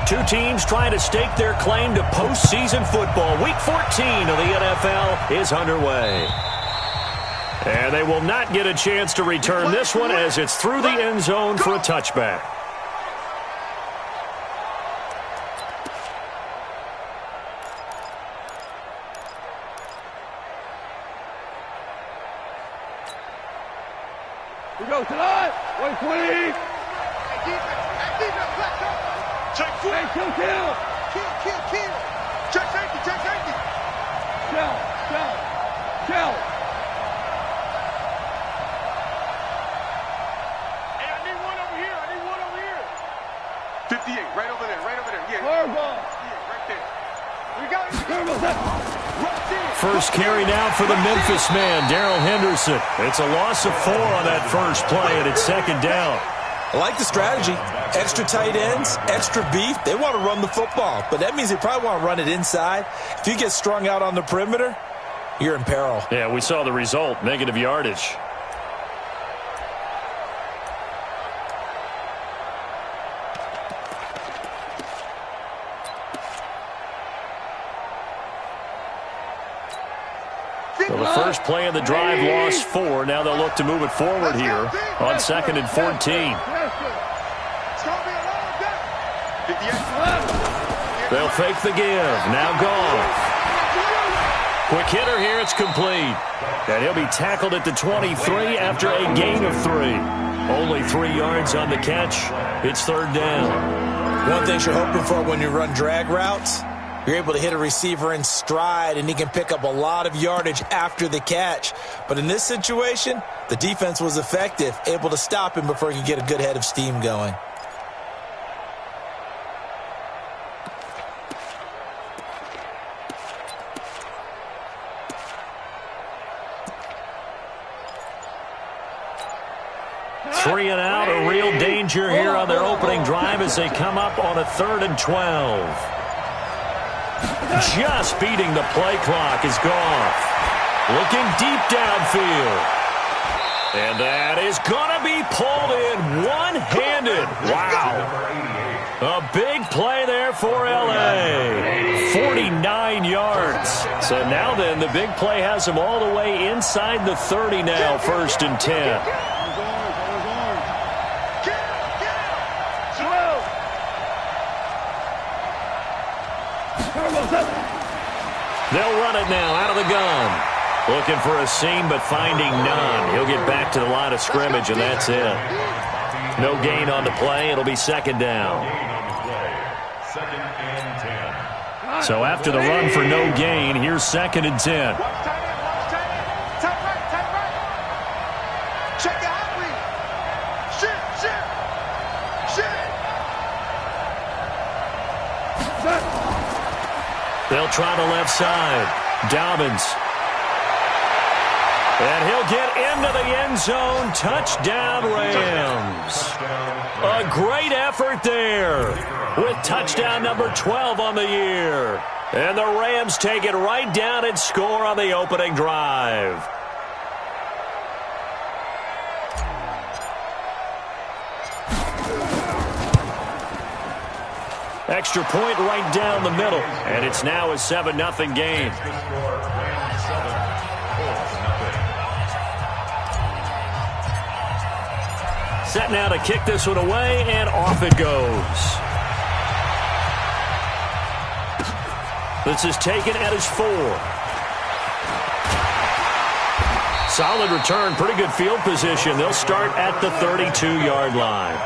Two teams trying to stake their claim to postseason football. Week 14 of the NFL is underway. And they will not get a chance to return this one as it's through the end zone for a touchback. We go tonight. 120. Check foot. Hey, kill. Kill. Check safety. Kill. Hey, I need one over here. 58, right over there. Yeah. Horrible. Yeah, right there. We got it. First carry now for the Memphis man, Darrell Henderson. It's a loss of 4 on that first play, and it's second down. I like the strategy. Extra tight ends, extra beef. They want to run the football, but that means they probably want to run it inside. If you get strung out on the perimeter, you're in peril. Yeah, we saw the result, negative yardage. So the first play of the drive lost 4. Now they'll look to move it forward here on 2nd and 14. They'll fake the give. Now Goff. Quick hitter here. It's complete. And he'll be tackled at the 23 after a gain of 3. Only 3 yards on the catch. It's third down. One thing you're hoping for when you run drag routes, you're able to hit a receiver in stride, and he can pick up a lot of yardage after the catch. But in this situation, the defense was effective, able to stop him before he could get a good head of steam going. Three and out, a real danger here on their opening drive as they come up on a 3rd and 12. Just beating the play clock is Goff. Looking deep downfield. And that is going to be pulled in one-handed. Wow. A big play there for L.A. 49 yards. So now then, the big play has him all the way inside the 30 now, 1st and 10. They'll run it now out of the gun. Looking for a seam, but finding none. He'll get back to the line of scrimmage, and that's it. No gain on the play. It'll be second down. So after the run for no gain, here's 2nd and 10. They'll try the left side. Dobbins. And he'll get into the end zone. Touchdown, Rams. A great effort there with touchdown number 12 on the year. And the Rams take it right down and score on the opening drive. Extra point right down the middle. And it's now a 7-0 game. Set now to kick this one away, and off it goes. This is taken at his 4. Solid return, pretty good field position. They'll start at the 32-yard line.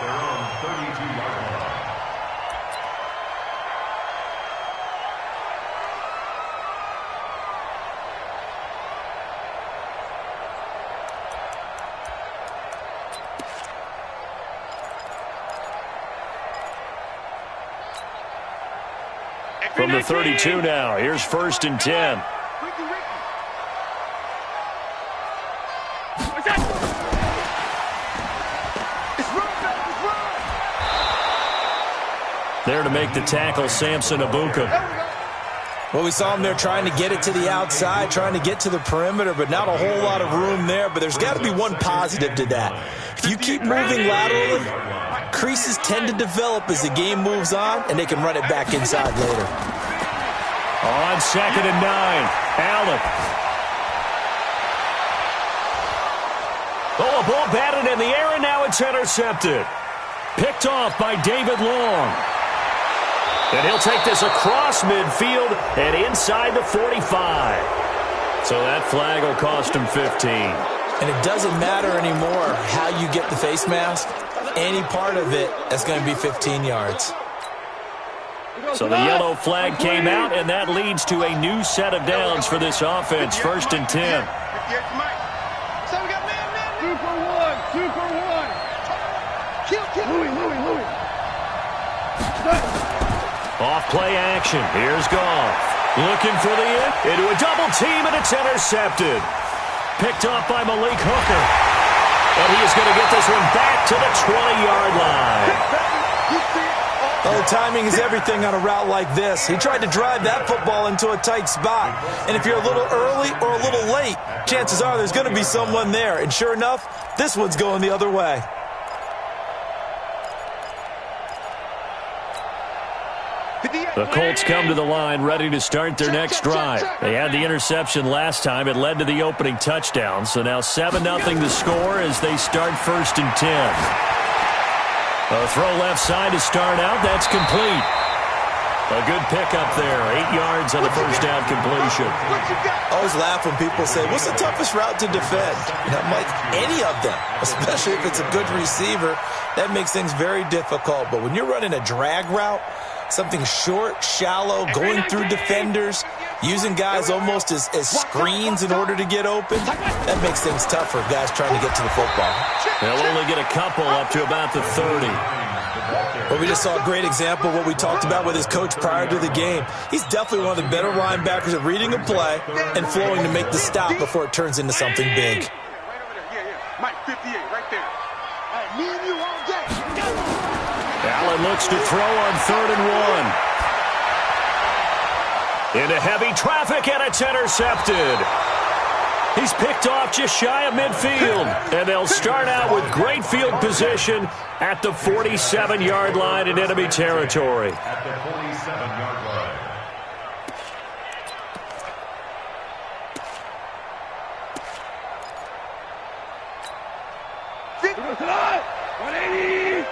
From the 32 now, here's 1st and 10. There to make the tackle, Samson Abuka. Well, we saw him there trying to get it to the outside, trying to get to the perimeter, but not a whole lot of room there. But there's got to be one positive to that. If you keep moving laterally, creases tend to develop as the game moves on, and they can run it back inside later. On 2nd and 9, Allen. Oh, a ball batted in the air, and now it's intercepted. Picked off by David Long. And he'll take this across midfield and inside the 45. So that flag will cost him 15. And it doesn't matter anymore how you get the face mask. Any part of it is going to be 15 yards. So the yellow flag came out, and that leads to a new set of downs for this offense. 1st and 10. Off play action. Here's Goff. Looking for the into a double team, and it's intercepted. Picked off by Malik Hooker. And he is going to get this one back to the 20-yard line. Oh, timing is everything on a route like this. He tried to drive that football into a tight spot. And if you're a little early or a little late, chances are there's going to be someone there. And sure enough, this one's going the other way. The Colts come to the line ready to start their next drive. They had the interception last time. It led to the opening touchdown. So now 7-0 the score as they start 1st and 10. A throw left side to start out. That's complete. A good pickup there. 8 yards on the first down completion. I always laugh when people say, what's the toughest route to defend? And I'm like, any of them, especially if it's a good receiver. That makes things very difficult. But when you're running a drag route, something short, shallow, going through defenders, using guys almost as screens in order to get open, that makes things tough for guys trying to get to the football. They'll only get a couple up to about the 30. Well, we just saw a great example of what we talked about with his coach prior to the game. He's definitely one of the better linebackers at reading a play and flowing to make the stop before it turns into something big. Mike, 58, right there. Me and you all day. Allen looks to throw on 3rd and 1. Into heavy traffic, and it's intercepted. He's picked off just shy of midfield, and they'll start out with great field position at the 47-yard line in enemy territory. At the 47-yard line. Tonight, 180.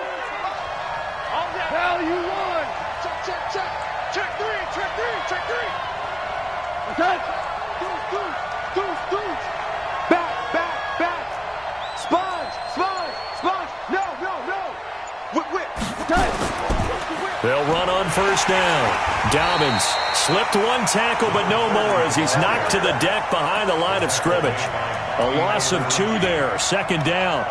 Hell, you won. Check. Check three. Okay. Deuce. Back. Sponge. No. Whip. Okay. They'll run on first down. Dobbins slipped one tackle, but no more as he's knocked to the deck behind the line of scrimmage. A loss of 2 there. 2nd down.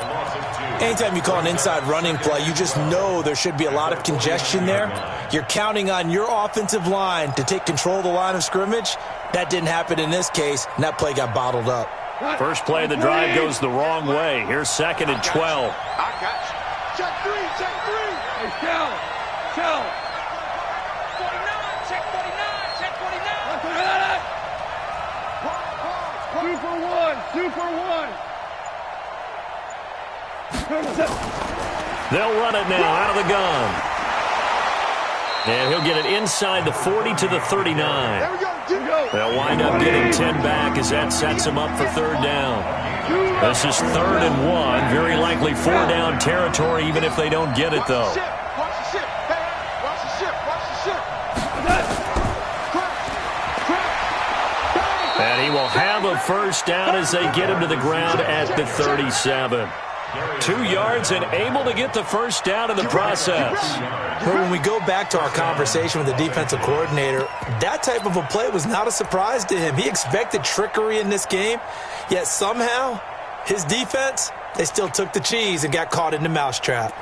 Anytime you call an inside running play, you just know there should be a lot of congestion there. You're counting on your offensive line to take control of the line of scrimmage. That didn't happen in this case, and that play got bottled up. First play of the drive goes the wrong way. Here's 2nd and 12. I got you. Check three. Hey, Shell. 49. Check 49. 2 for 1. They'll run it now out of the gun. And he'll get it inside the 40 to the 39. There we go. They'll wind up getting 10 back as that sets them up for 3rd down. This is 3rd and 1. Very likely 4-down territory, even if they don't get it, though. Watch the ship. And he will have a first down as they get him to the ground at the 37. 2 yards and able to get the first down in the process. But when we go back to our conversation with the defensive coordinator, that type of a play was not a surprise to him. He expected trickery in this game, yet somehow his defense, they still took the cheese and got caught in the mousetrap.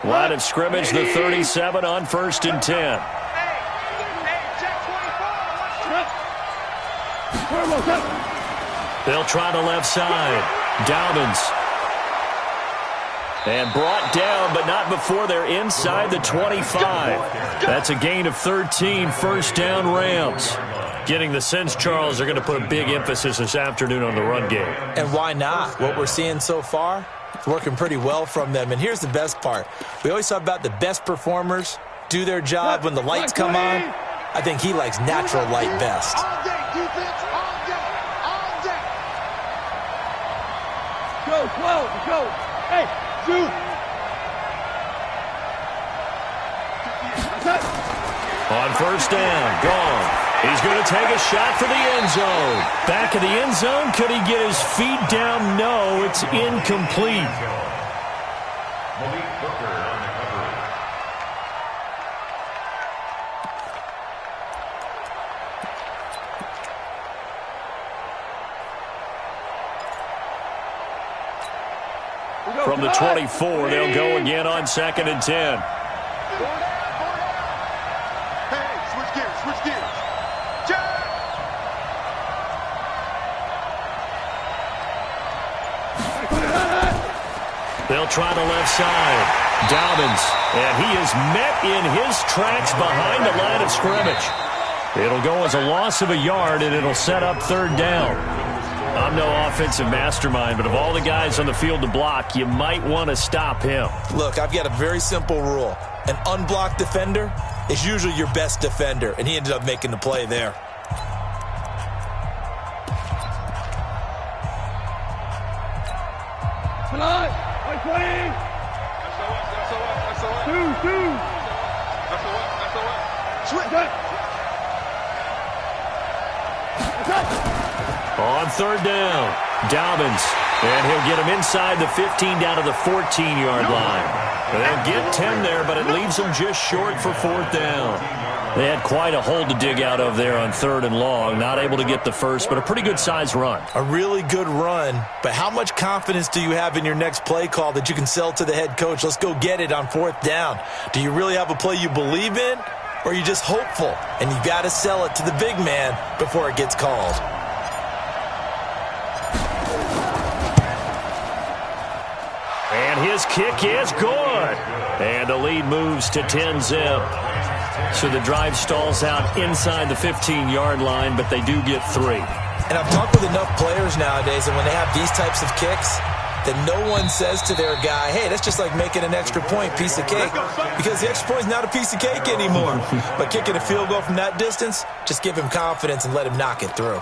Line of scrimmage, the 37 on 1st and 10. They'll try the left side. Dobbins. And brought down, but not before they're inside the 25. That's a gain of 13, 1st down Rams. Getting the sense, Charles, they're going to put a big emphasis this afternoon on the run game. And why not? What we're seeing so far, it's working pretty well from them. And here's the best part. We always talk about the best performers do their job when the lights come on. I think he likes natural light best. All day, defense, all day, all day. Go, 12, go. Hey, shoot. That's it. On first down, gone. He's going to take a shot for the end zone. Back of the end zone. Could he get his feet down? No, it's incomplete. From the 24, they'll go again on 2nd and 10. Switch gears. They'll try the left side. Dobbins, and he is met in his tracks behind the line of scrimmage. It'll go as a loss of a yard, and it'll set up 3rd down. I'm no offensive mastermind, but of all the guys on the field to block, you might want to stop him. Look, I've got a very simple rule. An unblocked defender is usually your best defender, and he ended up making the play there. Tonight, 120. Two. Switch. On 3rd down, Dobbins, and he'll get him inside the 15 down to the 14-yard line. They'll get 10 there, but it leaves them just short for 4th down. They had quite a hole to dig out of there on 3rd and long. Not able to get the first, but a pretty good-sized run. A really good run, but how much confidence do you have in your next play call that you can sell to the head coach? Let's go get it on 4th down. Do you really have a play you believe in, or are you just hopeful? And you got to sell it to the big man before it gets called. And his kick is good. And the lead moves to 10-zip. So the drive stalls out inside the 15-yard line, but they do get 3. And I've talked with enough players nowadays that when they have these types of kicks, that no one says to their guy, hey, that's just like making an extra point, piece of cake. Because the extra point is not a piece of cake anymore. But kicking a field goal from that distance, just give him confidence and let him knock it through.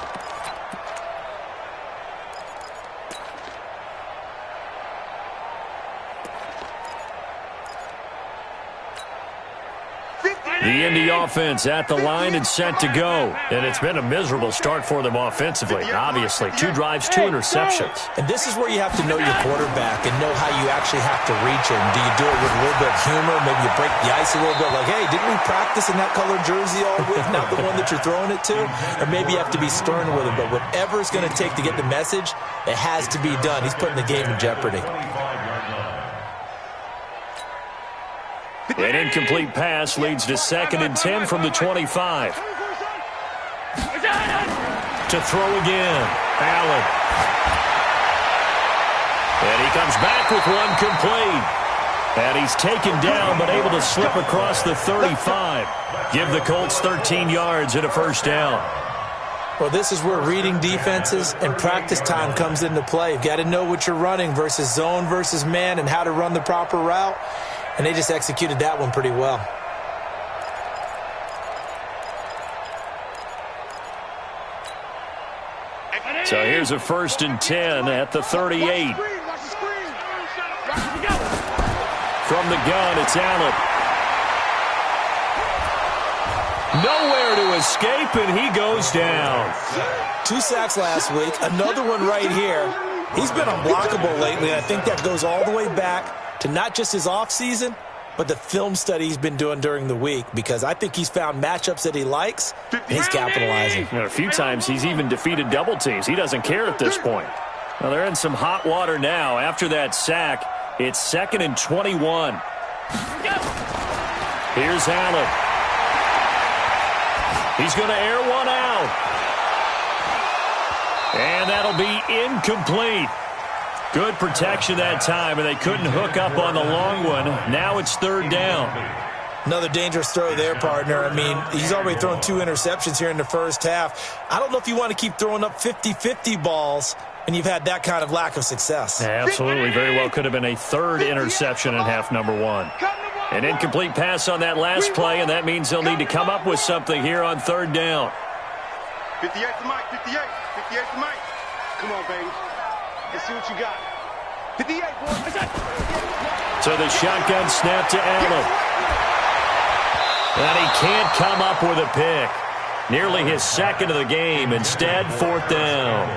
The Indy offense at the line and set to go. And it's been a miserable start for them offensively. Obviously, 2 drives, 2 interceptions. And this is where you have to know your quarterback and know how you actually have to reach him. Do you do it with a little bit of humor? Maybe you break the ice a little bit. Like, hey, didn't we practice in that colored jersey all week? Not the one that you're throwing it to? Or maybe you have to be stern with him. But whatever it's going to take to get the message, it has to be done. He's putting the game in jeopardy. An incomplete pass leads to 2nd and 10 from the 25. To throw again, Allen. And he comes back with one complete. And he's taken down but able to slip across the 35. Give the Colts 13 yards and a 1st down. Well, this is where reading defenses and practice time comes into play. You've got to know what you're running versus zone versus man and how to run the proper route. And they just executed that one pretty well. So here's a 1st and 10 at the 38. From the gun, it's Allen. Nowhere to escape, and he goes down. 2 sacks last week, another one right here. He's been unblockable lately, and I think that goes all the way back to not just his offseason, but the film study he's been doing during the week, because I think he's found matchups that he likes, and he's capitalizing. A few times he's even defeated double teams. He doesn't care at this point. Well, they're in some hot water now. After that sack, it's 2nd and 21. Here's Allen. He's going to air one out. And that'll be incomplete. Good protection that time, and they couldn't hook up on the long one. Now it's 3rd down. Another dangerous throw there, partner. I mean, he's already thrown 2 interceptions here in the first half. I don't know if you want to keep throwing up 50-50 balls when you've had that kind of lack of success. Yeah, absolutely. Very well could have been a 3rd interception in half number 1. An incomplete pass on that last play, and that means they'll need to come up with something here on 3rd down. 58 to Mike, 58. 58 to Mike. Come on, baby. Let's see what you got. 58, boy. So the shotgun snap to Allen. And he can't come up with a pick. Nearly his 2nd of the game. Instead, 4th down.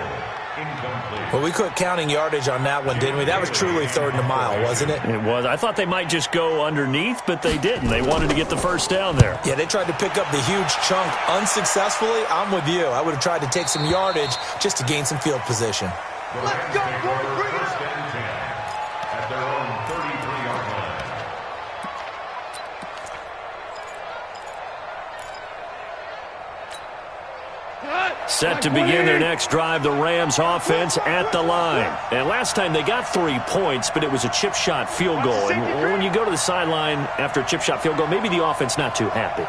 Well, we quit counting yardage on that one, didn't we? That was truly 3rd and a mile, wasn't it? It was. I thought they might just go underneath, but they didn't. They wanted to get the 1st down there. Yeah, they tried to pick up the huge chunk unsuccessfully. I'm with you. I would have tried to take some yardage just to gain some field position. Let's go, boys. Bring it up. At their own 33-yard line. Set to begin their next drive, the Rams offense at the line. And last time they got 3 points, but it was a chip shot field goal. And when you go to the sideline after a chip shot field goal, maybe the offense not too happy.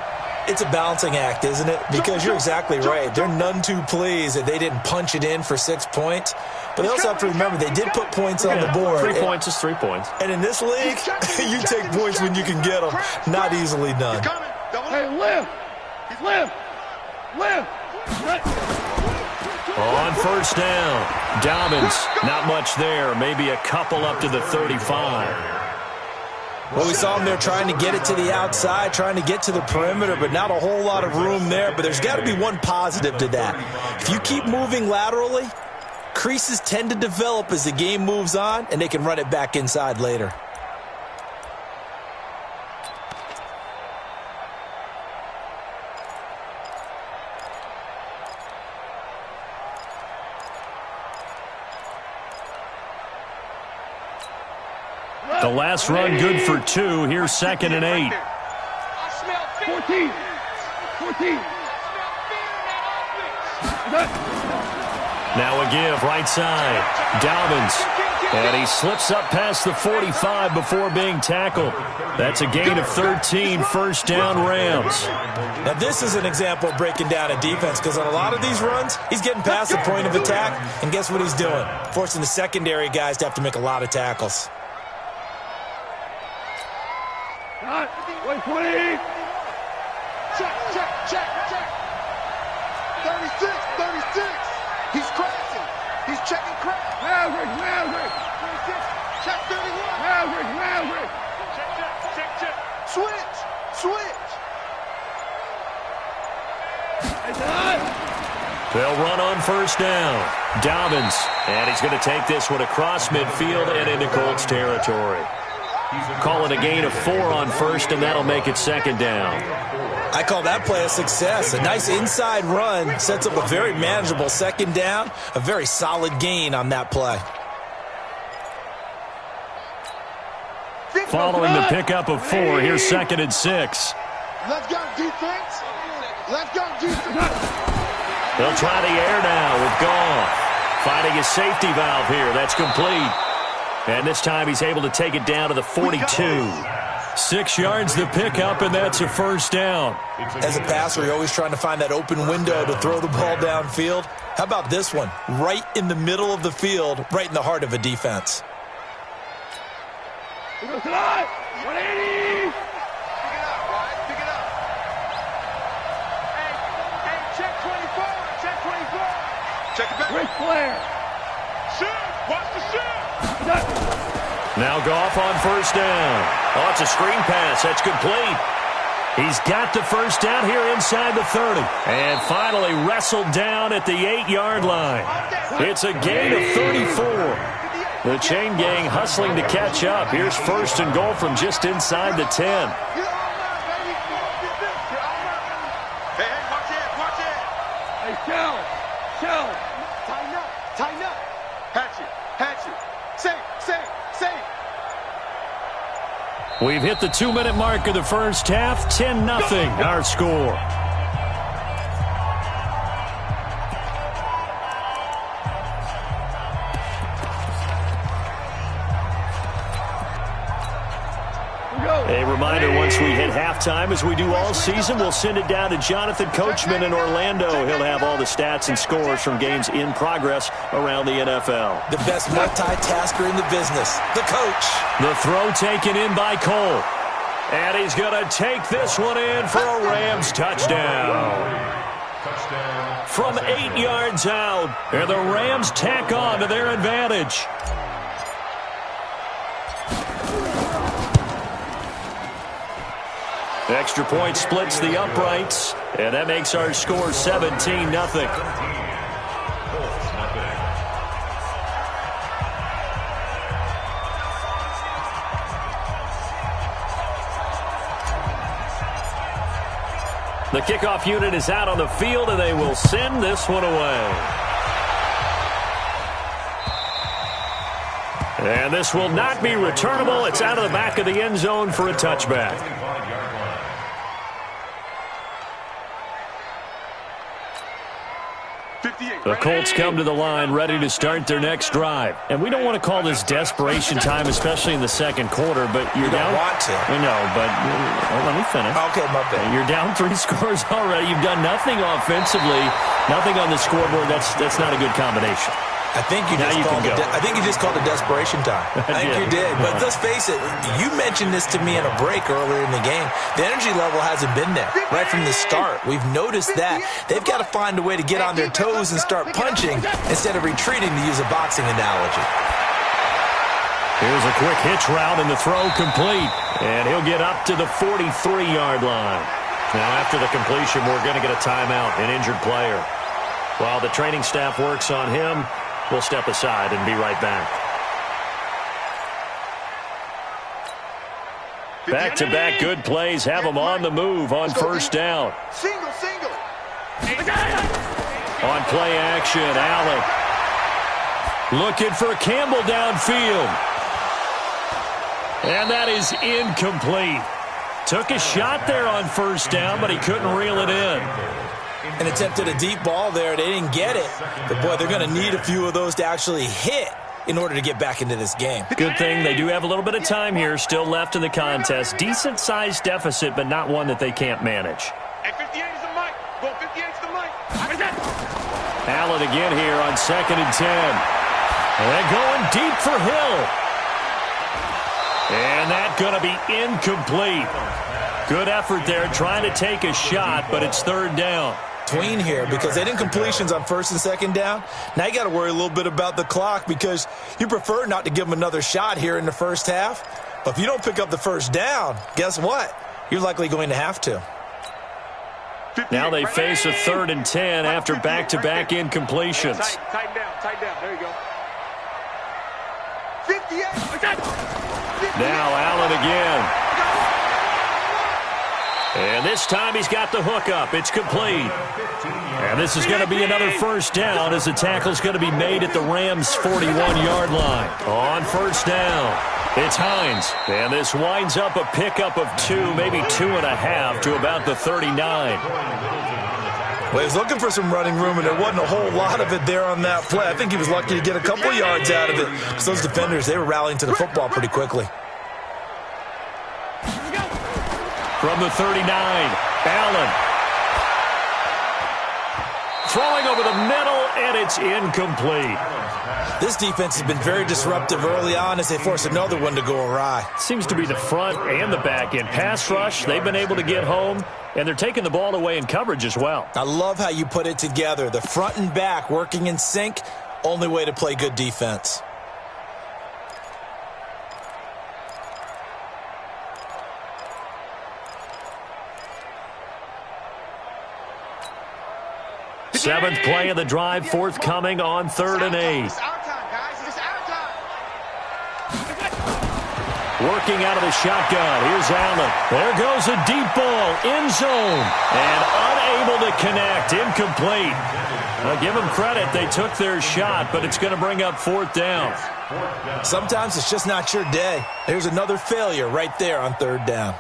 It's a balancing act, isn't it? Because you're exactly right. They're none too pleased that they didn't punch it in for 6 points. But they also have to remember they did put points on the board. 3 points is 3 points. And in this league, you take points when you can get them. Not easily done. Hey, lift. On 1st down, Dobbins, not much there. Maybe a couple up to the 35. Well, we saw him there trying to get it to the outside, trying to get to the perimeter, but not a whole lot of room there. But there's got to be one positive to that. If you keep moving laterally, creases tend to develop as the game moves on, and they can run it back inside later. The last run good for 2. Here's 2nd and 8. 14. Now a give, right side. Dobbins. And he slips up past the 45 before being tackled. That's a gain of 13, 1st down Rams. Now this is an example of breaking down a defense, because on a lot of these runs, he's getting past the point of attack, and guess what he's doing? Forcing the secondary guys to have to make a lot of tackles. 120. Check. 36. He's crashing. He's checking crash. Maverick. 36. Check 31. Maverick. Check. Switch. They'll run on 1st down. Dobbins. And he's going to take this one across midfield and into Colts territory. Call it a gain of 4 on 1st, and that'll make it 2nd down. I call that play a success. A nice inside run sets up a very manageable 2nd down. A very solid gain on that play. Following the pickup of 4, here's 2nd and 6. Let's go, defense. They'll try the air now with Goff. Finding his safety valve here. That's complete. And this time he's able to take it down to the 42. 6 yards the pickup, and that's a 1st down. As a passer, you're always trying to find that open window to throw the ball downfield. How about this one? Right in the middle of the field, right in the heart of a defense. 180. Pick it up. Hey, check 24. Check it back. Ric Flair. Shoot. Watch the shoot. Now Goff on 1st down. Oh, it's a screen pass. That's complete. He's got the 1st down here inside the 30. And finally wrestled down at the 8-yard line. It's a gain of 34. The chain gang hustling to catch up. Here's 1st and goal from just inside the 10. Hey, watch it. Hey, Shell. Tighten up. Hatch it. Safe. We've hit the 2-minute mark of the first half. 10-0 our score. We go. A reminder, once we hit halftime, as we do all season, we'll send it down to Jonathan Coachman in Orlando. He'll have all the stats and scores from games in progress around the NFL. The best multitasker in the business, the coach. The throw taken in by Cole. And he's going to take this one in for a Rams touchdown. From 8 yards out, and the Rams tack on to their advantage. Extra point splits the uprights, and that makes our score 17-0. The kickoff unit is out on the field, and they will send this one away. And this will not be returnable. It's out of the back of the end zone for a touchback. The Colts come to the line ready to start their next drive. And we don't want to call this desperation time, especially in the second quarter, but you're down. You don't want to. We know, but let me finish. Okay, my bad. You're down 3 scores already. You've done nothing offensively, nothing on the scoreboard. That's not a good combination. I think you just called it desperation time. I think you did. But let's face it, you mentioned this to me in a break earlier in the game. The energy level hasn't been there right from the start. We've noticed that. They've got to find a way to get on their toes and start punching instead of retreating, to use a boxing analogy. Here's a quick hitch route, and the throw complete. And he'll get up to the 43-yard line. Now, after the completion, we're going to get a timeout, an injured player. While the training staff works on him, we'll step aside and be right back. Back-to-back good plays have them on the move on first down. Single. On play action, Allen looking for Campbell downfield. And that is incomplete. Took a shot there on first down, but he couldn't reel it in. And attempted a deep ball there. They didn't get it. But, boy, they're going to need a few of those to actually hit in order to get back into this game. Good thing they do have a little bit of time here still left in the contest. Decent-sized deficit, but not one that they can't manage. At 58 is the mic. Go 58 is the mic. Allen again here on 2nd and 10. And going deep for Hill. And that's going to be incomplete. Good effort there trying to take a shot, but it's third down. Tween here because they didn't completions on first and second down. Now you got to worry a little bit about the clock because you prefer not to give them another shot here in the first half. But if you don't pick up the first down, guess what? You're likely going to have to. Now they face a 3rd and 10 after back-to-back incompletions. Tighten down. There you go. 58. Now Allen again. And this time he's got the hook up. It's complete. And this is going to be another first down as the tackle's going to be made at the Rams' 41-yard line. On first down, it's Hines. And this winds up a pickup of 2, maybe 2.5 to about the 39. Well, he was looking for some running room, and there wasn't a whole lot of it there on that play. I think he was lucky to get a couple yards out of it because those defenders, they were rallying to the football pretty quickly. From the 39, Allen. Throwing over the middle, and it's incomplete. This defense has been very disruptive early on as they force another one to go awry. Seems to be the front and the back end. Pass rush, they've been able to get home, and they're taking the ball away in coverage as well. I love how you put it together. The front and back working in sync, only way to play good defense. Seventh play of the drive, forthcoming on 3rd and 8. It's our time, guys. It's our time. Working out of the shotgun. Here's Allen. There goes a deep ball. End zone. And unable to connect. Incomplete. Give them credit. They took their shot, but it's going to bring up 4th down. Sometimes it's just not your day. There's another failure right there on 3rd down.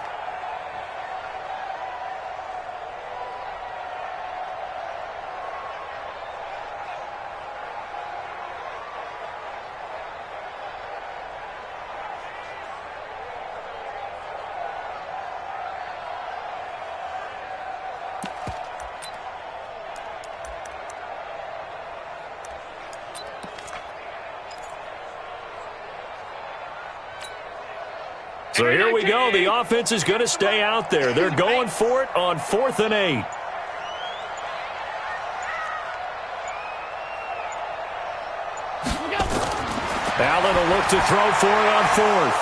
So here we go. The offense is going to stay out there. They're going for it on 4th and 8. Allen will look to throw for it on 4th.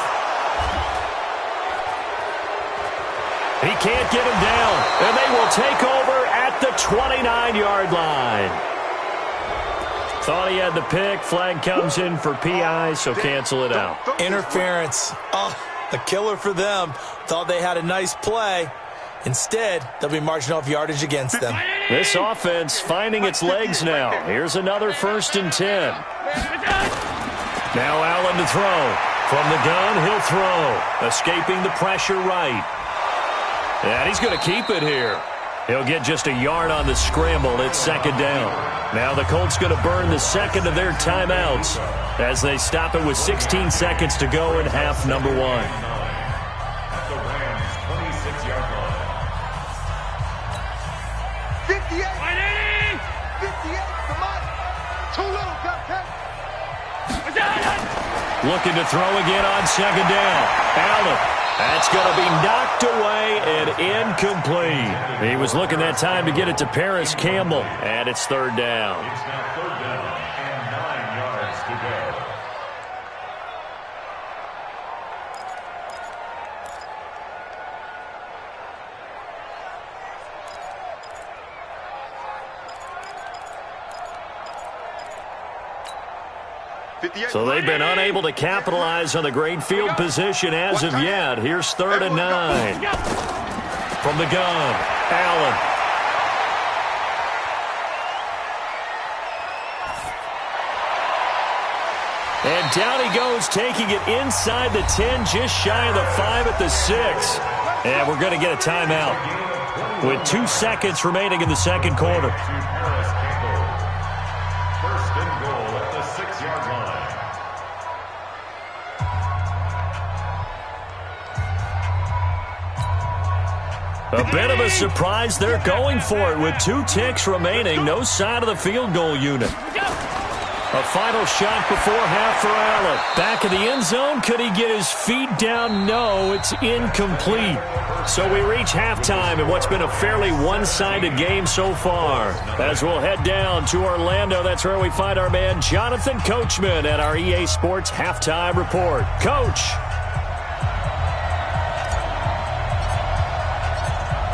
He can't get him down, and they will take over at the 29-yard line. Thought he had the pick. Flag comes in for PI, so cancel it out. Interference. Oh, a killer for them. Thought they had a nice play. Instead, they'll be marching off yardage against them. This offense finding its legs now. Here's another 1st and 10. Now Allen to throw. From the gun, he'll throw. Escaping the pressure right. And he's going to keep it here. He'll get just a yard on the scramble. It's 2nd down. Now the Colts going to burn the second of their timeouts as they stop it with 16 seconds to go in half number 1. At the Rams' 26-yard line. 58. 58, come on. Too little, Captain. Looking to throw again on 2nd down. Allen. That's going to be knocked away and incomplete. He was looking that time to get it to Paris Campbell, and it's 3rd down. It's now 3rd down and 9 yards to go. So they've been unable to capitalize on the great field position as of yet. Here's 3rd and 9. From the gun, Allen. And down he goes, taking it inside the 10, just shy of the 5 at the 6. And we're going to get a timeout with 2 seconds remaining in the second quarter. A bit of a surprise. They're going for it with 2 ticks remaining. No sign of the field goal unit. A final shot before half for Allen. Back in the end zone. Could he get his feet down? No, it's incomplete. So we reach halftime in what's been a fairly one-sided game so far. As we'll head down to Orlando, that's where we find our man Jonathan Coachman at our EA Sports Halftime Report. Coach.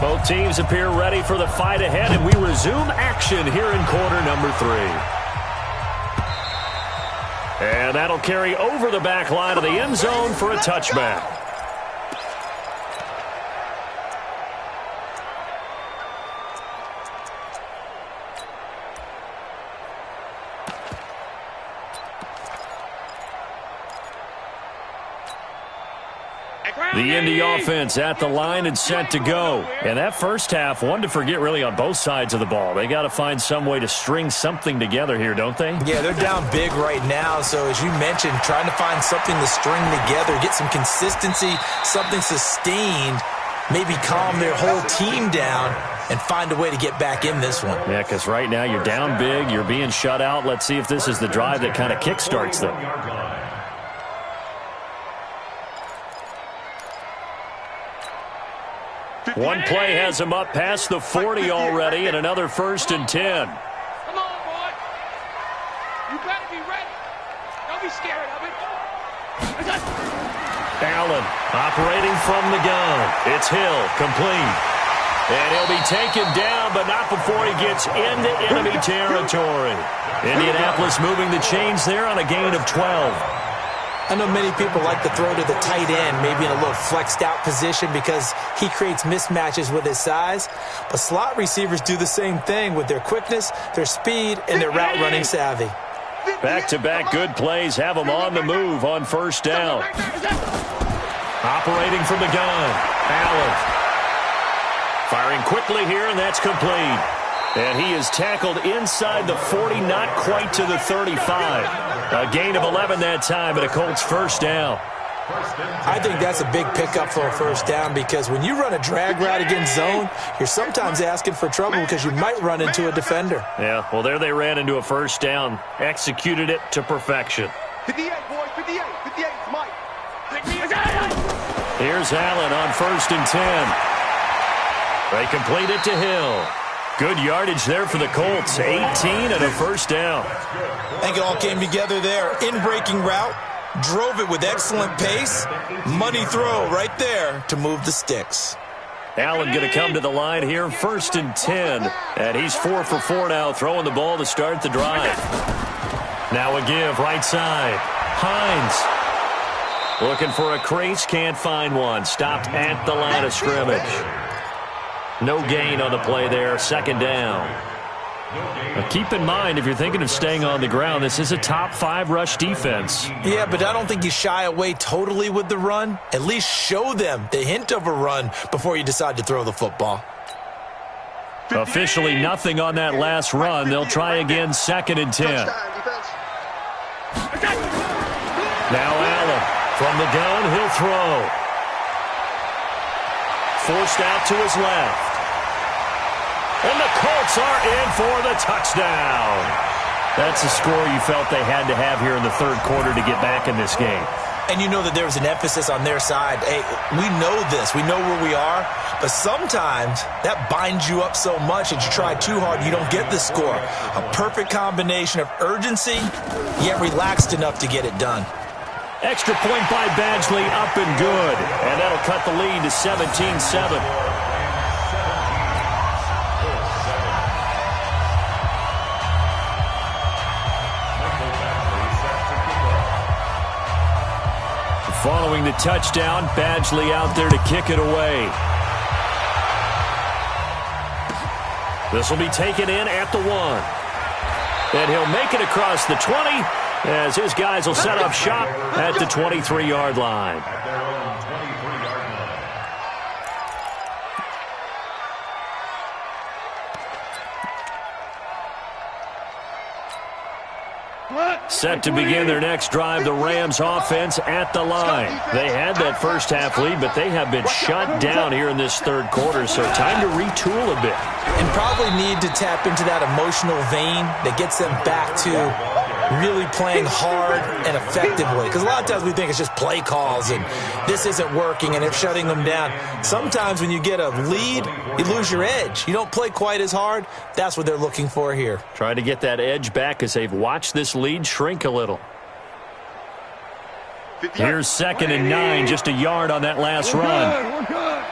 Both teams appear ready for the fight ahead, and we resume action here in quarter number 3. And that'll carry over the back line of the end zone for a touchback. The Indy offense at the line and set to go. And that first half, one to forget really on both sides of the ball. They got to find some way to string something together here, don't they? Yeah, they're down big right now. So as you mentioned, trying to find something to string together, get some consistency, something sustained, maybe calm their whole team down and find a way to get back in this one. Yeah, because right now you're down big, you're being shut out. Let's see if this is the drive that kind of kickstarts them. One play has him up past the 40 already, and another 1st and 10. Come on, boy. You better be ready. Don't be scared of it. Allen operating from the gun. It's Hill, complete. And he'll be taken down, but not before he gets into enemy territory. Indianapolis moving the chains there on a gain of 12. I know many people like to throw to the tight end, maybe in a little flexed out position because he creates mismatches with his size. But slot receivers do the same thing with their quickness, their speed, and their route running savvy. Back-to-back good plays have them on the move on 1st down. Operating from the gun, Allen. Firing quickly here, and that's complete. And he is tackled inside the 40, not quite to the 35. A gain of 11 that time, and a Colts 1st down. I think that's a big pickup for a 1st down because when you run a drag route against zone, you're sometimes asking for trouble because you might run into a defender. Yeah, well, there they ran into a 1st down. Executed it to perfection. 58, boys, 58. 58 is Mike. Here's Allen on 1st and 10. They complete it to Hill. Good yardage there for the Colts. 18 and a first down. I think it all came together there. In-breaking route. Drove it with excellent pace. Money throw right there to move the sticks. Allen going to come to the line here. 1st and 10. And he's 4 for 4 now, throwing the ball to start the drive. Now a give right side. Hines. Looking for a crease, can't find one. Stopped at the line of scrimmage. No gain on the play there, 2nd down. Now keep in mind, if you're thinking of staying on the ground, this is a top 5 rush defense. Yeah, but I don't think you shy away totally with the run. At least show them the hint of a run before you decide to throw the football. Officially nothing on that last run. They'll try again, 2nd and 10. Now Allen. From the gun, he'll throw. Forced out to his left. And the Colts are in for the touchdown. That's a score you felt they had to have here in the 3rd quarter to get back in this game. And you know that there was an emphasis on their side. Hey, we know this. We know where we are. But sometimes that binds you up so much that you try too hard, you don't get the score. A perfect combination of urgency, yet relaxed enough to get it done. Extra point by Badgley, up and good. And that'll cut the lead to 17-7. Following the touchdown, Badgley out there to kick it away. This will be taken in at the 1. And he'll make it across the 20 as his guys will set up shop at the 23-yard line. Set to begin their next drive, the Rams offense at the line. They had that first half lead, but they have been shut down here in this 3rd quarter, so time to retool a bit. And probably need to tap into that emotional vein that gets them back to really playing hard and effectively. Because a lot of times we think it's just play calls and this isn't working and it's shutting them down. Sometimes when you get a lead, you lose your edge. You don't play quite as hard. That's what they're looking for here. Trying to get that edge back as they've watched this lead shrink a little. Here's 2nd and 9, just a yard on that last run. We're good.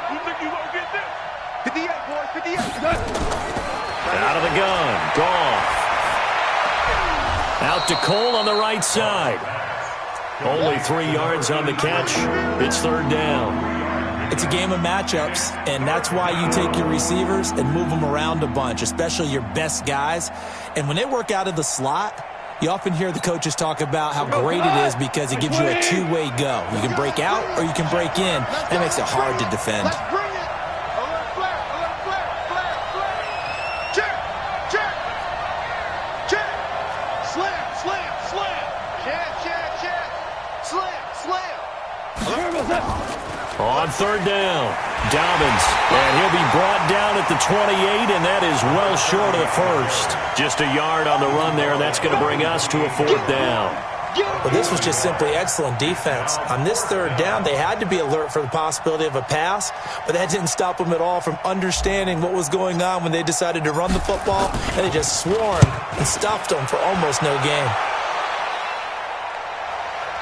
You think you won't get this? 58, boys, 58. Out of the gun, Goff. Out to Cole on the right side. Only 3 yards on the catch. It's 3rd down. It's a game of matchups, and that's why you take your receivers and move them around a bunch, especially your best guys. And when they work out of the slot, you often hear the coaches talk about how great it is because it gives you a two-way go. You can break out or you can break in. That makes it hard to defend. Let's bring it. A little flare, a little flare, flare, flare. Check, check, check. Slam, slam, slam. Check, check, check. Slam, slam. On 3rd down, Dobbins, and he'll be brought down at the 28, and that is well short of the first. Just a yard on the run there, and that's going to bring us to a 4th down. Well, this was just simply excellent defense. On this 3rd down, they had to be alert for the possibility of a pass, but that didn't stop them at all from understanding what was going on when they decided to run the football, and they just swarmed and stopped them for almost no gain.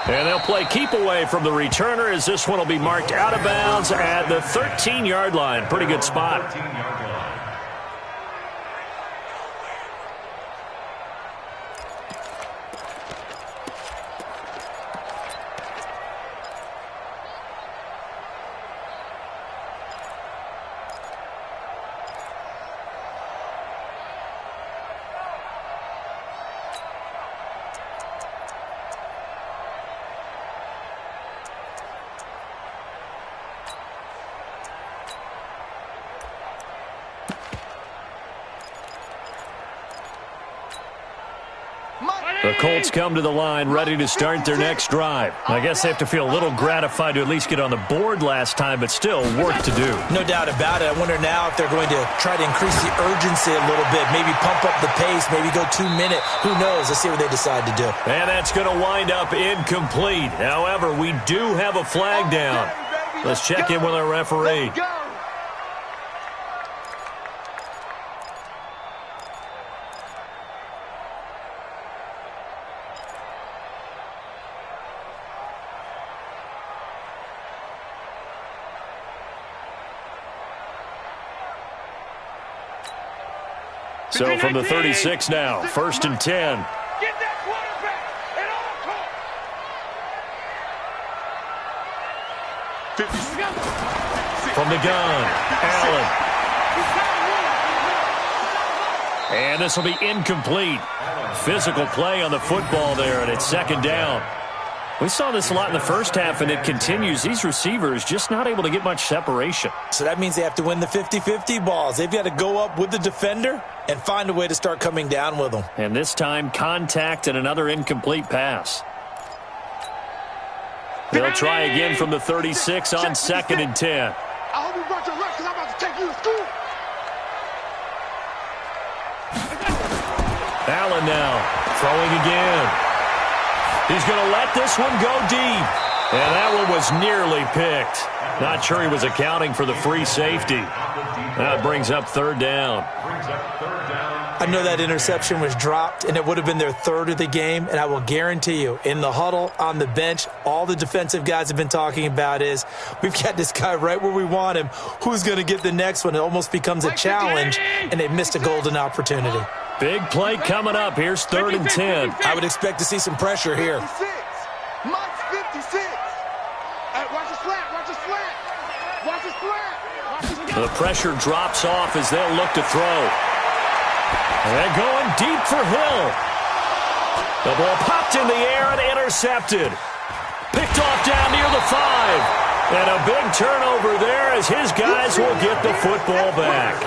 And they'll play keep away from the returner as this one will be marked out of bounds at the 13-yard line. Pretty good spot. The Colts come to the line ready to start their next drive. I guess they have to feel a little gratified to at least get on the board last time, but still work to do. No doubt about it. I wonder now if they're going to try to increase the urgency a little bit, maybe pump up the pace, maybe go 2 minute. Who knows? Let's see what they decide to do. And that's going to wind up incomplete. However, we do have a flag down. Let's check in with our referee. So from the 36 now, 1st and 10. Get that quarterback at all costs. From the gun, Allen. And this will be incomplete. Physical play on the football there, and it's 2nd down. We saw this a lot in the first half, and it continues. These receivers just not able to get much separation. So that means they have to win the 50-50 balls. They've got to go up with the defender and find a way to start coming down with them. And this time, contact and another incomplete pass. They'll try again from the 36 on 2nd and 10. I hope you brought your lunch because I'm about to take you to school. Allen now throwing again. He's going to let this one go deep. And that one was nearly picked. Not sure he was accounting for the free safety. That brings up 3rd down. I know that interception was dropped, and it would have been their 3rd of the game, and I will guarantee you, in the huddle, on the bench, all the defensive guys have been talking about is, we've got this guy right where we want him. Who's going to get the next one? It almost becomes a challenge, and they missed a golden opportunity. Big play coming up. Here's 3rd and 10. I would expect to see some pressure here. Mike's 56. Hey, watch the slant. Watch the slant. Watch the slant. The pressure drops off as they'll look to throw. And going deep for Hill. The ball popped in the air and intercepted. Picked off down near the 5. And a big turnover there as his guys will get the football back.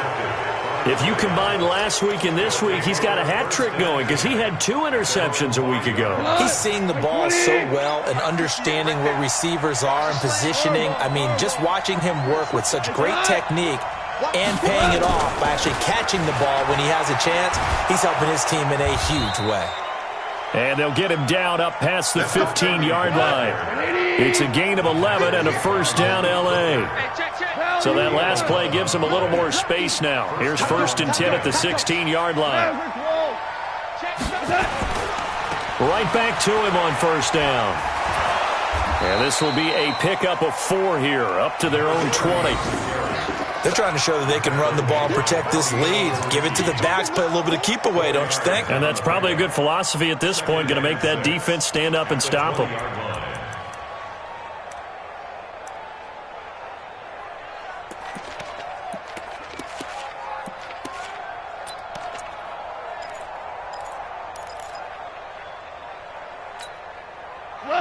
If you combine last week and this week, he's got a hat trick going because he had 2 interceptions a week ago. He's seeing the ball so well and understanding where receivers are and positioning. I mean, just watching him work with such great technique and paying it off by actually catching the ball when he has a chance, he's helping his team in a huge way. And they'll get him down up past the 15-yard line. It's a gain of 11 and a 1st down L.A. So that last play gives him a little more space now. Here's 1st and 10 at the 16-yard line. Right back to him on 1st down. And this will be a pickup of 4 here, up to their own 20. They're trying to show that they can run the ball and protect this lead. Give it to the backs, play a little bit of keep away, don't you think? And that's probably a good philosophy at this point, going to make that defense stand up and stop them.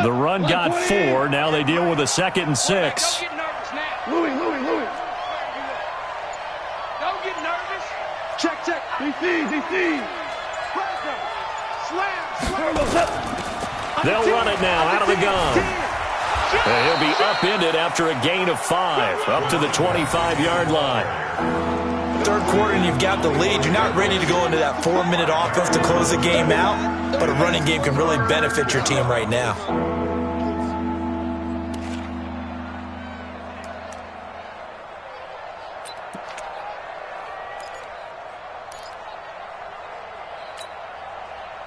The run got 4. Now they deal with a 2nd and 6. Don't get nervous now. Louis. Don't get nervous. Check. DC. Slam. They'll run it now out of the gun. And he'll be upended after a gain of 5, up to the 25-yard line. 3rd quarter and you've got the lead. You're not ready to go into that 4-minute offense to close the game out, but a running game can really benefit your team right now.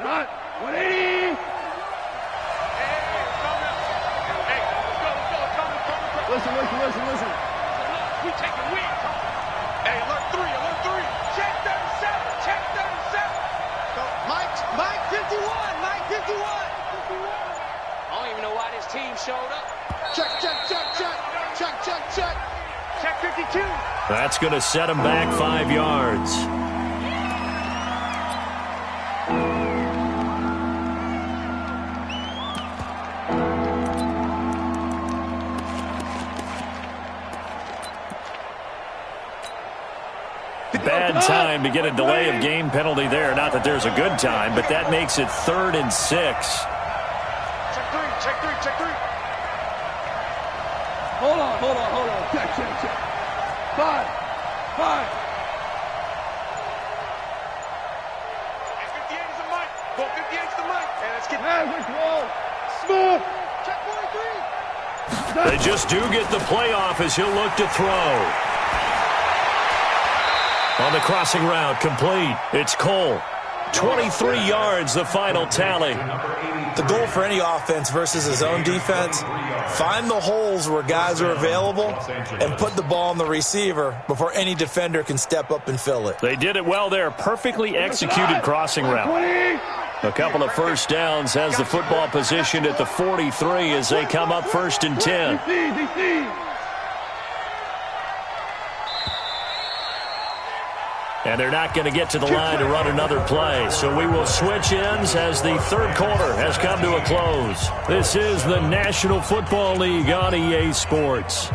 Not 180. Hey, let's go. Listen. We taking wins. Hey, alert 3. Check 37. Mike 51. I don't even know why this team showed up. Check. Check 52. That's going to set him back 5 yards. Bad bad time to get a delay of game penalty there. Not that there's a good time, but that makes it 3rd and 6. Check three, check three, check three. Hold on. Check. 5. 58 is the mic. Ball 58 is the mic. And let's get Smooth. check 43. They just do get the playoff as he'll look to throw. On the crossing route, complete. It's Cole. 23 yards, the final tally. The goal for any offense versus his own defense, find the holes where guys are available and put the ball on the receiver before any defender can step up and fill it. They did it well there. Perfectly executed crossing route. A couple of first downs, has the football positioned at the 43 as they come up 1st and 10. And they're not going to get to the line to run another play. So we will switch ends as the 3rd quarter has come to a close. This is the National Football League on EA Sports.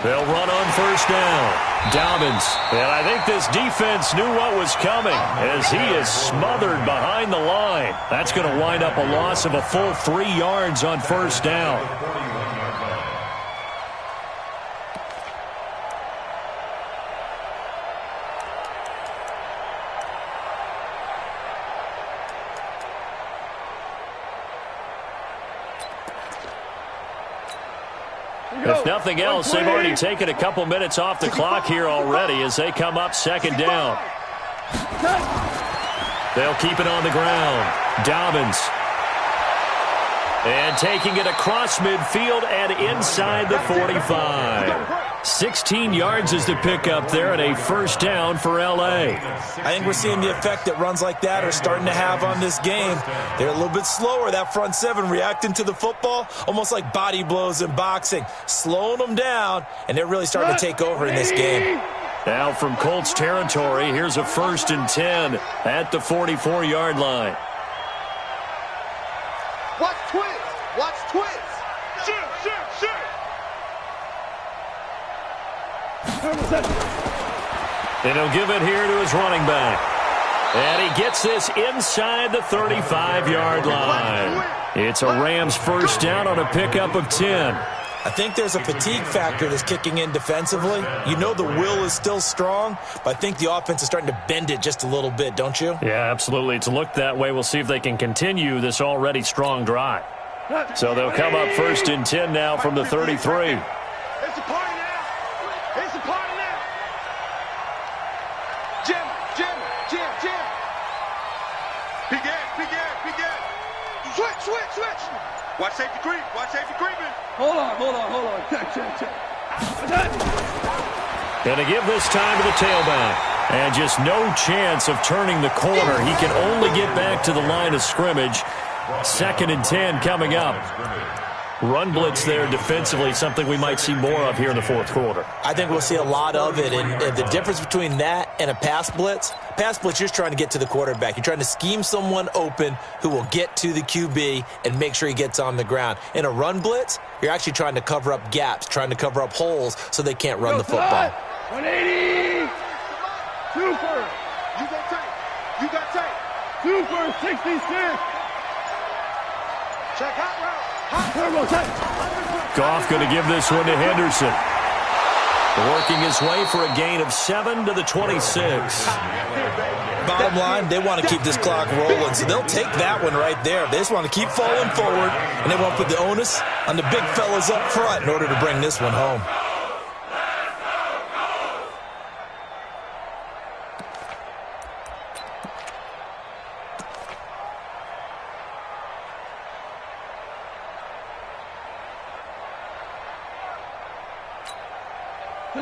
They'll run on 1st down. Dobbins. And I think this defense knew what was coming as he is smothered behind the line. That's going to wind up a loss of a full 3 yards on 1st down. If nothing else, they've already taken a couple minutes off the clock here already as they come up 2nd down. They'll keep it on the ground. Dobbins. And taking it across midfield and inside the 45. 16 yards is the pickup there and a 1st down for L.A. I think we're seeing the effect that runs like that are starting to have on this game. They're a little bit slower, that front 7, reacting to the football, almost like body blows in boxing, slowing them down, and they're really starting to take over in this game. Now from Colts territory, here's a 1st and 10 at the 44-yard line. Watch twins. Watch twins. Shoot. And he'll give it here to his running back. And he gets this inside the 35-yard line. It's a Rams 1st down on a pickup of 10. I think there's a fatigue factor that's kicking in defensively. You know the will is still strong, but I think the offense is starting to bend it just a little bit, don't you? Yeah, absolutely. It's looked that way. We'll see if they can continue this already strong drive. So they'll come up 1st and 10 now from the 33. It's a party now. It's a party now. Jim. Begin. Switch. Watch safety creeping. Hold on. Check. Going to give this time to the tailback. And just no chance of turning the corner. He can only get back to the line of scrimmage. 2nd and 10 coming up. Run blitz there defensively, something we might see more of here in the 4th quarter. I think we'll see a lot of it, and the difference between that and a pass blitz, you're just trying to get to the quarterback. You're trying to scheme someone open who will get to the QB and make sure he gets on the ground. In a run blitz, you're actually trying to cover up gaps, trying to cover up holes so they can't run the football. 180. Super. You got tape. Super 66. Check hot route. Goff going to give this one to Henderson. Working his way for a gain of 7 to the 26. Bottom line, they want to keep this clock rolling, so they'll take that one right there. They just want to keep falling forward, and they want to put the onus on the big fellas up front in order to bring this one home.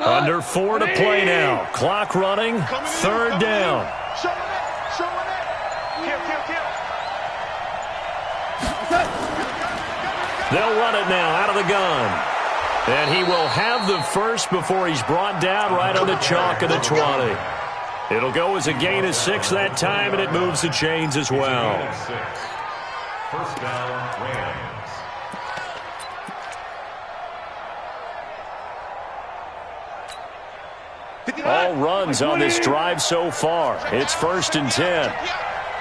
Under 4 to play now. Clock running. Third down. Showing it. Showing it. They'll run it now out of the gun. And he will have the first before he's brought down right on the chalk of the 20. It'll go as a gain of 6 that time, and it moves the chains as well. First down, Rams. All runs on this drive so far. It's 1st and 10.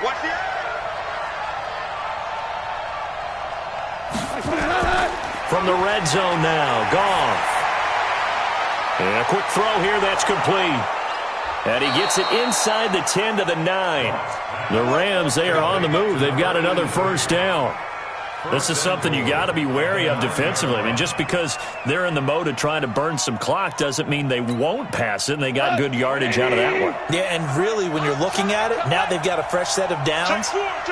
Watch the eye. From the red zone now, Goff. And a quick throw here, that's complete. And he gets it inside the 10 to the 9. The Rams, they are on the move. They've got another first down. This is something you got to be wary of defensively. I mean, just because they're in the mode of trying to burn some clock doesn't mean they won't pass it, and they got good yardage out of that one. Yeah, and really, when you're looking at it, now they've got a fresh set of downs.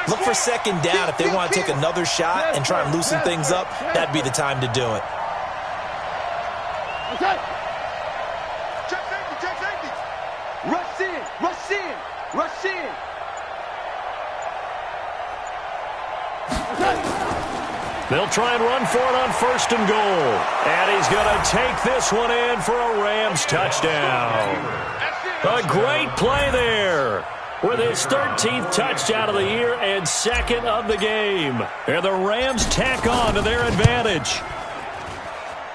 Look for second down if they want to take another shot and try and loosen things up. That'd be the time to do it. Check safety. Check safety. Rush in. Rush in. Rush in. They'll try and run for it on 1st and goal. And he's going to take this one in for a Rams touchdown. A great play there with his 13th touchdown of the year and 2nd of the game. And the Rams tack on to their advantage.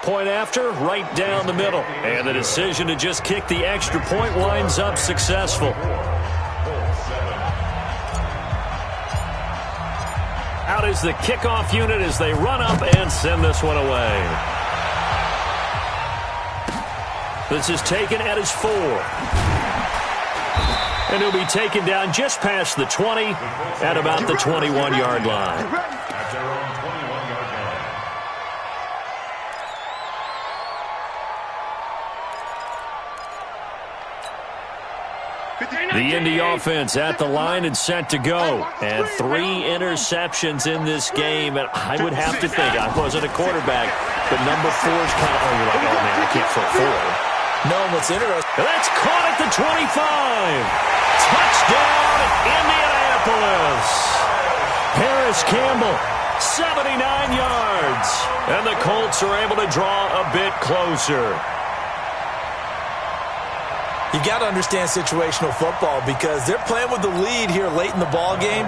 Point after, right down the middle. And the decision to just kick the extra point winds up successful. Out is the kickoff unit as they run up and send this one away. This is taken at his 4. And he'll be taken down just past the 20 at about the 21-yard line. At their own 21-yard line. The Indy offense at the line and set to go. And 3 interceptions in this game. And I would have to think, I wasn't a quarterback, but number 4 is kind of, you're like, oh, man, I can't throw 4. No, what's interesting. That's caught at the 25. Touchdown, Indianapolis. Harris Campbell, 79 yards. And the Colts are able to draw a bit closer. You got to understand situational football because they're playing with the lead here late in the ball game.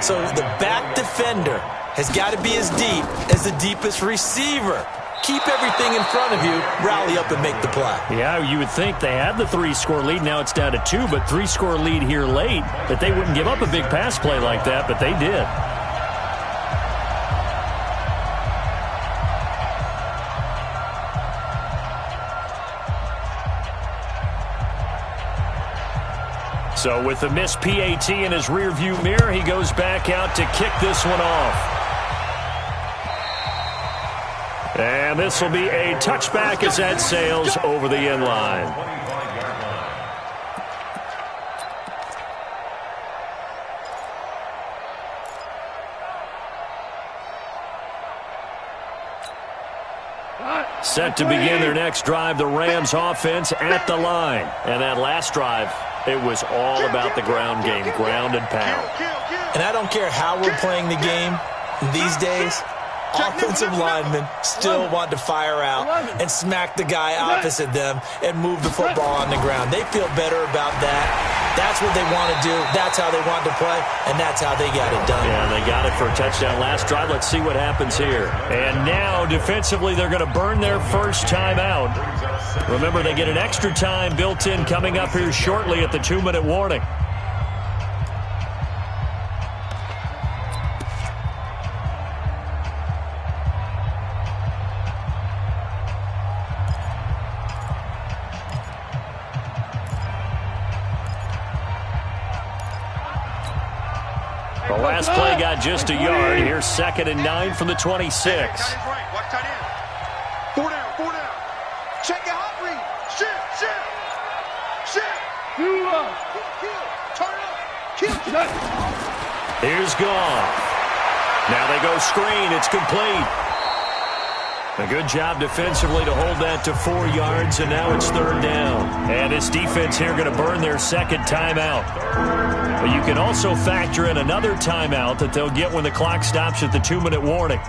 So the back defender has got to be as deep as the deepest receiver. Keep everything in front of you, rally up and make the play. Yeah, you would think they had the 3-score lead. Now it's down to 2, but 3-score lead here late, that they wouldn't give up a big pass play like that, but they did. So with the missed PAT in his rearview mirror, he goes back out to kick this one off. And this will be a touchback as that sails over the end line. 25-yard line. Set to begin their next drive, the Rams offense at the line. And that last drive, it was all about the ground game, ground and pound. And I don't care how we're playing the game these days, offensive linemen still want to fire out and smack the guy opposite them and move the football on the ground. They feel better about that. That's what they want to do. That's how they want to play, and that's how they got it done. Yeah, they got it for a touchdown last drive. Let's see what happens here. And now, defensively, they're going to burn their first time out. Remember, they get an extra time built in coming up here shortly at the 2-minute warning. The last play got just a yard. Here's 2nd and 9 from the 26. Watch tight end. 4 down, 4 down. Check your hot read. Shift. Kill. Turn up. Here's Goff. Now they go screen. It's complete. A good job defensively to hold that to 4 yards, and now it's 3rd down. And this defense here going to burn their second timeout. But you can also factor in another timeout that they'll get when the clock stops at the 2-minute warning.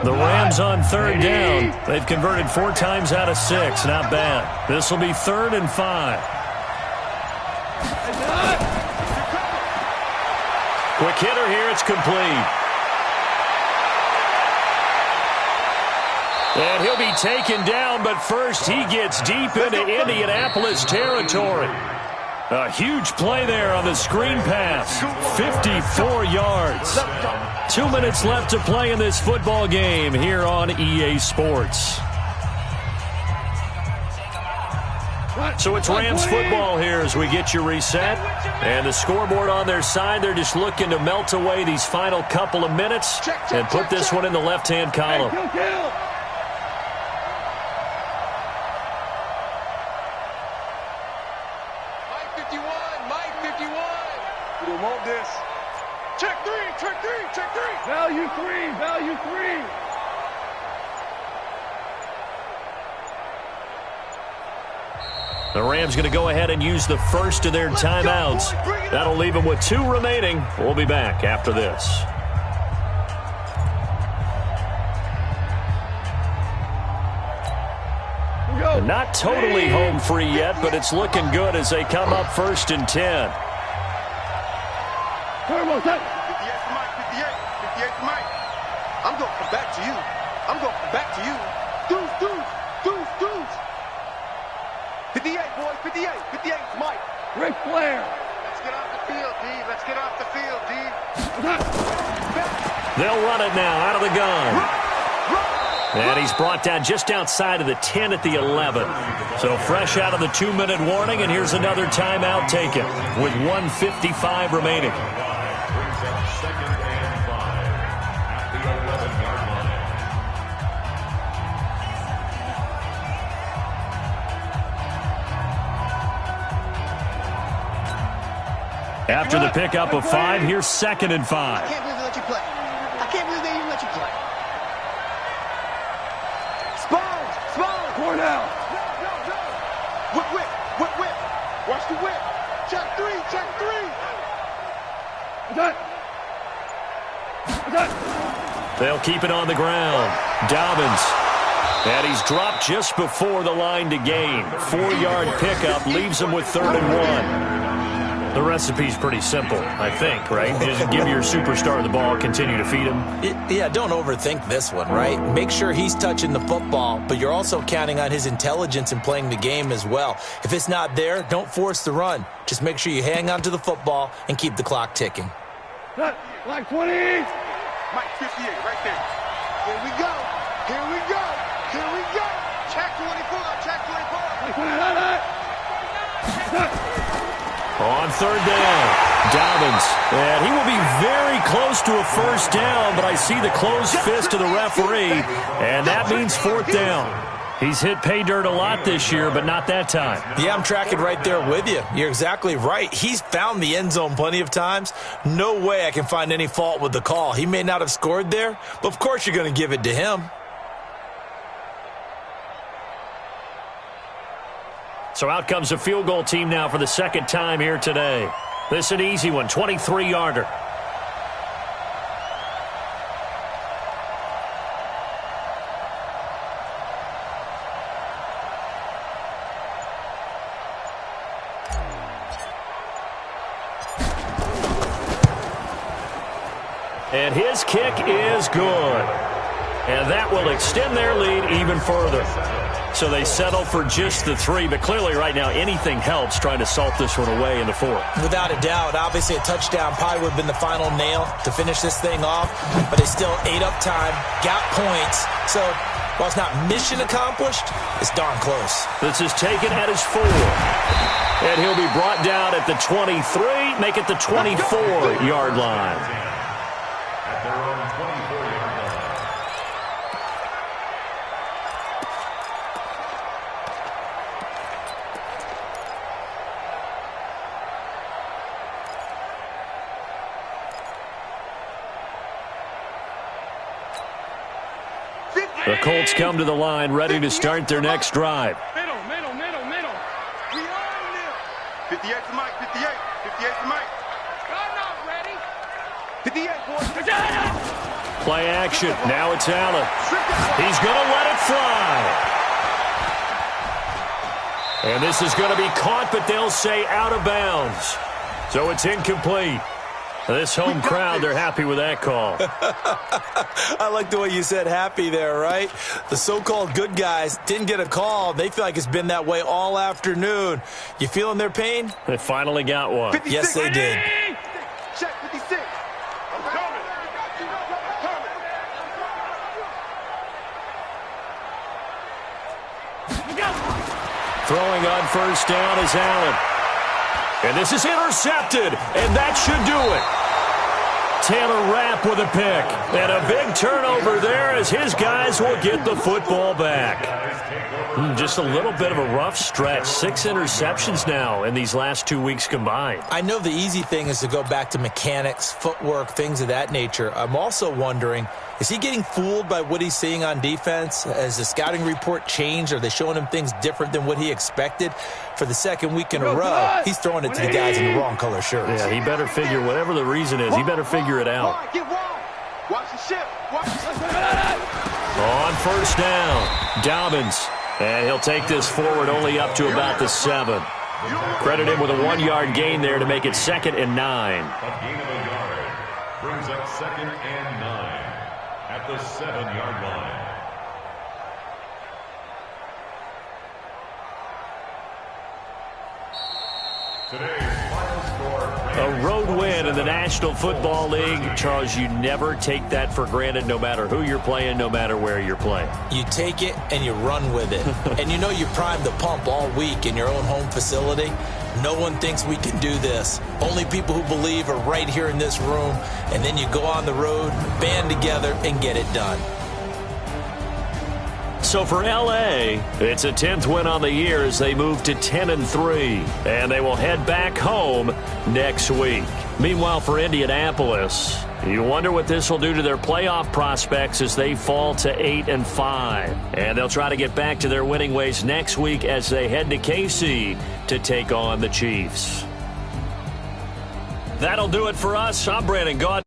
The Rams on 3rd down. They've converted 4 times out of 6. Not bad. This will be 3rd and 5. Quick hitter here. It's complete. And he'll be taken down, but first he gets deep into Indianapolis territory. A huge play there on the screen pass. 54 yards. 2 minutes left to play in this football game here on EA Sports. So it's Rams football here as we get you reset. And the scoreboard on their side, they're just looking to melt away these final couple of minutes and put this one in the left-hand column. Value three, value three. The Rams going to go ahead and use the first of their timeouts. That'll leave them with 2 remaining. We'll be back after this. They're not totally home free yet, but it's looking good as they come up 1st and 10. I'm going to come back to you. I'm going to come back to you. Deuce, deuce, deuce, deuce. 58, boys, 58. 58 is Mike. Ric Flair. Let's get off the field, D. Let's get off the field, D. They'll run it now out of the gun. And he's brought down just outside of the 10 at the 11. So fresh out of the 2-minute warning, and here's another timeout taken with 1:55 remaining. After the pickup of 5, here's 2nd and 5. I can't believe they let you play. I can't believe they even let you play. Spawn! Cornell. Whip. Watch the whip. Check 3. They'll keep it on the ground. Dobbins. And he's dropped just before the line to gain. 4-yard pickup leaves him with 3rd and 1. The recipe's pretty simple, I think, right? Just give your superstar the ball, continue to feed him. Yeah, don't overthink this one, right? Make sure he's touching the football, but you're also counting on his intelligence in playing the game as well. If it's not there, don't force the run. Just make sure you hang on to the football and keep the clock ticking. Like 20. Mike 58, right there. Here we go. Check 24. On 3rd down, Dobbins. And he will be very close to a 1st down, but I see the closed fist of the referee, and that means 4th down. He's hit pay dirt a lot this year, but not that time. Yeah, I'm tracking right there with you. You're exactly right. He's found the end zone plenty of times. No way I can find any fault with the call. He may not have scored there, but of course you're going to give it to him. So out comes a field goal team now for the 2nd time here today. This is an easy one, 23-yarder. And his kick is good. And that will extend their lead even further. So they settle for just the 3, but clearly right now anything helps trying to salt this one away in the 4th. Without a doubt, obviously a touchdown probably would have been the final nail to finish this thing off, but it's still ate up time, got points. So while it's not mission accomplished, it's darn close. This is taken at his 4. And he'll be brought down at the 23, make it the 24-yard line. at their own 24-yard line. The Colts come to the line, ready to start their next drive. Middle. We on them. 58 to Mike, 58. 58 to Mike. I'm not ready. 58, boys. Play action. Now it's Allen. He's going to let it fly. And this is going to be caught, but they'll say out of bounds. So it's incomplete. This home crowd, they're happy with that call. I like the way you said happy there, right? The so-called good guys didn't get a call. They feel like it's been that way all afternoon. You feeling their pain? They finally got one. 56. Yes, they did. Check 56. I'm coming. Throwing on first down is Allen. And this is intercepted, and that should do it. Taylor Rapp with a pick. And a big turnover there as his guys will get the football back. Just a little bit of a rough stretch. 6 interceptions now in these last 2 weeks combined. I know the easy thing is to go back to mechanics, footwork, things of that nature. I'm also wondering, is he getting fooled by what he's seeing on defense? Has the scouting report changed? Are they showing him things different than what he expected? For the second week in a row, he's throwing it to the guys in the wrong color shirts. Yeah, he better figure, whatever the reason is, he better figure it out. Get wide. Watch the ship. Watch the ship. On first down, Dobbins. And he'll take this forward only up to about the 7. Credit him with a 1-yard gain there to make it 2nd and 9. A gain of a yard brings up 2nd and 9 at the 7-yard line. Today's final score. A road win in the National Football League. Charles, you never take that for granted no matter who you're playing, no matter where you're playing. You take it and you run with it. And you know you primed the pump all week in your own home facility. No one thinks we can do this. Only people who believe are right here in this room. And then you go on the road, band together, and get it done. So for L.A., it's a 10th win on the year as they move to 10-3. And they will head back home next week. Meanwhile, for Indianapolis, you wonder what this will do to their playoff prospects as they fall to 8-5. And they'll try to get back to their winning ways next week as they head to KC to take on the Chiefs. That'll do it for us. I'm Brandon Gaudin.